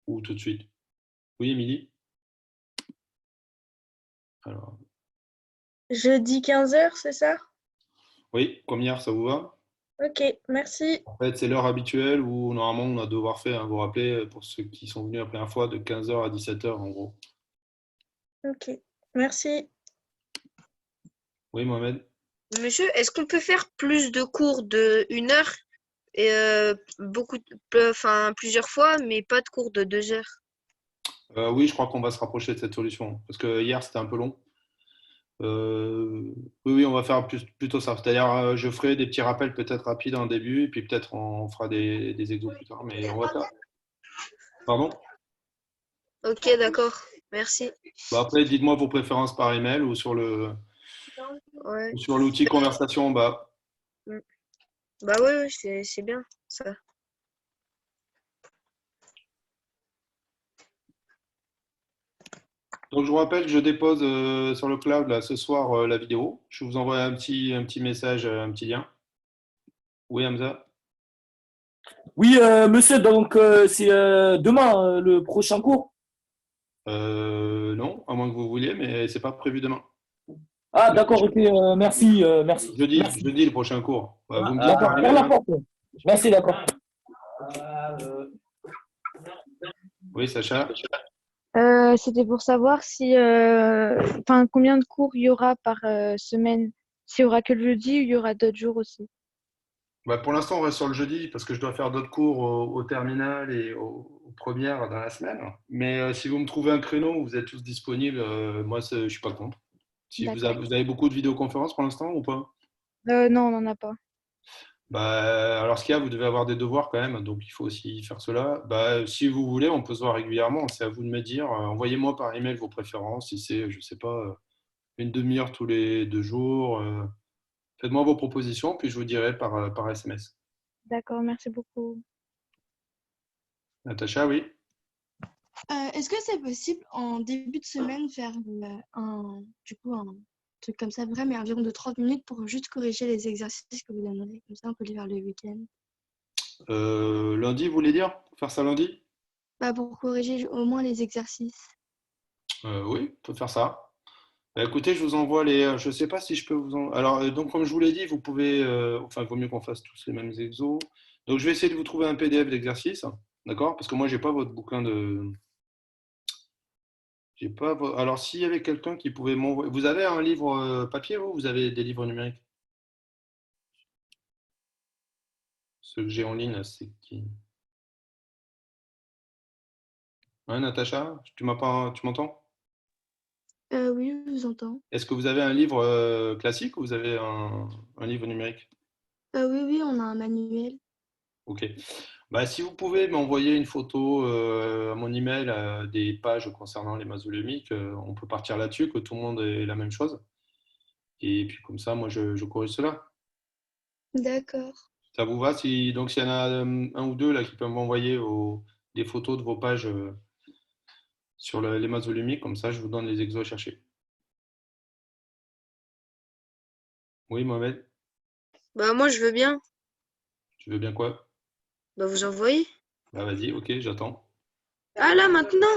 ou tout de suite. Oui, Émilie? Alors, Jeudi 15h, c'est ça? oui, comme hier, ça vous va? Ok, merci. En fait, c'est l'heure habituelle où normalement on a devoir faire, hein, vous rappelez, pour ceux qui sont venus la première fois, de 15h à 17h en gros. Ok, merci. Oui, Mohamed? Monsieur, est-ce qu'on peut faire plus de cours de 1 heure et plusieurs fois, mais pas de cours de 2 heures? Oui, je crois qu'on va se rapprocher de cette solution parce que hier c'était un peu long. Oui, oui, on va faire plutôt ça. C'est-à-dire, je ferai des petits rappels peut-être rapides en début, et puis peut-être on fera des exos plus tard. Mais on va faire. Pardon? Ok, d'accord. Merci. Bah, après, dites-moi vos préférences par email Ouais. ou sur l'outil conversation en bas. Mm. Bah ouais, c'est bien ça. Donc, je vous rappelle que je dépose sur le cloud là, ce soir la vidéo. Je vous envoie un petit message, un petit lien. Oui, Hamza? Oui, monsieur, donc c'est demain le prochain cours. Non, à moins que vous vouliez, mais c'est pas prévu demain. Ah, d'accord, ok, merci, merci, merci. Jeudi le prochain cours. Vous me dites D'accord, par ferme email, la hein. porte. Merci, d'accord. Oui, Sacha? C'était pour savoir si, combien de cours il y aura par semaine. S'il y aura que le jeudi ou il y aura d'autres jours aussi. Bah, pour l'instant, on reste sur le jeudi parce que je dois faire d'autres cours au terminal et aux premières dans la semaine. Mais si vous me trouvez un créneau où vous êtes tous disponibles, moi, je suis pas contre. Si D'accord. vous avez beaucoup de vidéoconférences pour l'instant ou pas? Non, on n'en a pas. Bah, alors, ce qu'il y a, vous devez avoir des devoirs quand même, donc il faut aussi faire cela. Bah, si vous voulez, on peut se voir régulièrement. C'est à vous de me dire. Envoyez-moi par email vos préférences. Si c'est, je sais pas, une demi-heure tous les 2 jours. Faites-moi vos propositions, puis je vous dirai par SMS. D'accord, merci beaucoup. Natacha, oui? Est-ce que c'est possible en début de semaine faire un truc comme ça, vrai, mais environ de 30 minutes pour juste corriger les exercices que vous donnerez. Comme ça, on peut les faire le week-end. Lundi, vous voulez dire? Faire ça lundi? Bah, pour corriger au moins les exercices. Oui, on peut faire ça. Bah, écoutez, je vous envoie les. Je ne sais pas si je peux vous en. Alors, donc, comme je vous l'ai dit, vous pouvez. Enfin, il vaut mieux qu'on fasse tous les mêmes exos. Donc, je vais essayer de vous trouver un PDF d'exercice, d'accord? Parce que moi, j'ai pas votre bouquin de. J'ai pas. Alors, s'il y avait quelqu'un qui pouvait m'envoyer. Vous avez un livre papier ou vous avez des livres numériques? Ceux que j'ai en ligne, c'est qui? Ouais, Natacha, tu m'entends? Oui, je vous entends. Est-ce que vous avez un livre classique ou vous avez un livre numérique? Oui, on a un manuel. Ok. Bah, si vous pouvez m'envoyer une photo à mon email des pages concernant les masses volumiques, on peut partir là-dessus, que tout le monde ait la même chose. Et puis comme ça, moi, je corrige cela. D'accord. Ça vous va? Donc, s'il y en a un ou deux là, qui peuvent m'envoyer des photos de vos pages sur les masses volumiques, comme ça, je vous donne les exos à chercher. Oui, Mohamed, Bah moi, je veux bien. tu veux bien quoi? Bah vous envoyez. Bah, vas-y, ok, j'attends. Ah là, maintenant?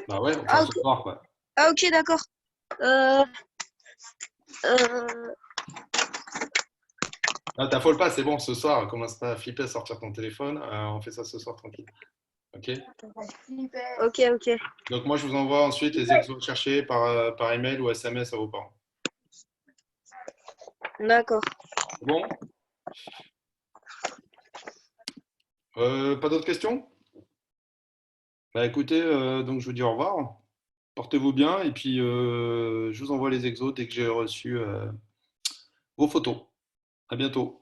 Bah ouais, enfin Ah ce ok, soir, quoi. ah, ok, d'accord. Euh, euh, Ah, t'affole pas, c'est bon, ce soir, commence pas à flipper à sortir ton téléphone. On fait ça ce soir tranquille. Ok? ok, ok. Donc moi, je vous envoie ensuite les exos cherchés par email ou SMS à vos parents. D'accord. C'est bon? Pas d'autres questions? Bah écoutez, donc je vous dis au revoir. Portez-vous bien et puis je vous envoie les exos dès que j'ai reçu vos photos. À bientôt.